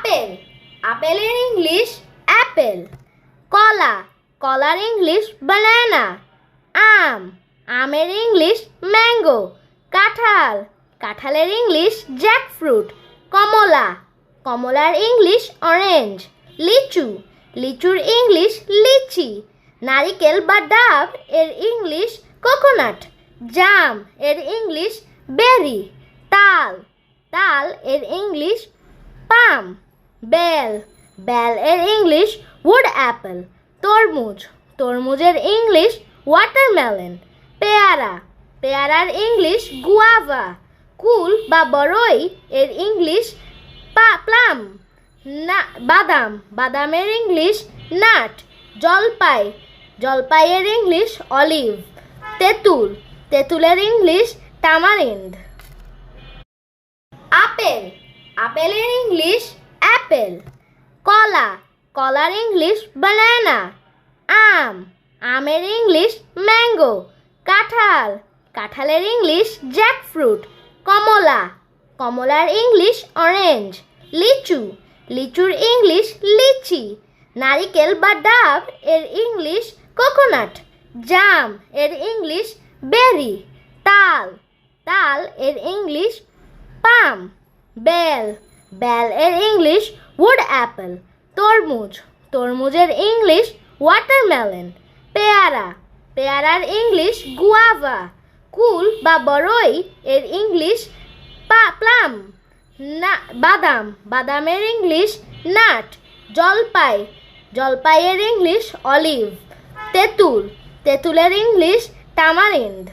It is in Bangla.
আপেল, আপেলের ইংলিশ অ্যাপেল। কলা, কলার ইংলিশ বানানা। আম, আমের ইংলিশ ম্যাঙ্গো। কাঁঠাল, কাঁঠালের ইংলিশ জ্যাকফ্রুট। কমলা, কমলার ইংলিশ অরেঞ্জ। লিচু, লিচুর ইংলিশ লিচি। নারিকেল বা ডাব এর ইংলিশ কোকোনাট। জাম এর ইংলিশ বেরি। তাল, তাল এর ইংলিশ পাম। বেল, বেল এর ইংলিশ উড অ্যাপেল। তরমুজ, তরমুজের ইংলিশ ওয়াটারমেলন। পেয়ারা, পেয়ারার ইংলিশ গুয়াভা। কুল বা বড়ই এর ইংলিশ প্লাম। বাদাম, বাদামের ইংলিশ নাট। জলপাই, জলপাইয়ের ইংলিশ অলিভ। তেঁতুল, তেঁতুলের ইংলিশ টামারিন্ড। আপেল, আপেলের ইংলিশ অ্যাপেল। কলা, কলার ইংলিশ বানানা। আম, আমের ইংলিশ ম্যাঙ্গো। কাঁঠাল, কাঁঠালের ইংলিশ জ্যাকফ্রুট। কমলা, কমলার ইংলিশ অরেঞ্জ। লিচু, লিচুর ইংলিশ লিচি। নারিকেল বা ডাব এর ইংলিশ কোকোনাট। জাম এর ইংলিশ বেরি। তাল, তাল এর ইংলিশ পাম। বেল, বেল এর ইংলিশ উড অ্যাপেল। তরমুজ, তরমুজের ইংলিশ ওয়াটারমেলন। পেয়ারা, পেয়ারার ইংলিশ গুয়াভা। কুল বা বড়ই এর ইংলিশ প্লাম। বাদাম, বাদামের ইংলিশ নাট। জলপাই, জলপাইয়ের ইংলিশ অলিভ। তেঁতুল, তেঁতুলের ইংলিশ টামারিন্ড।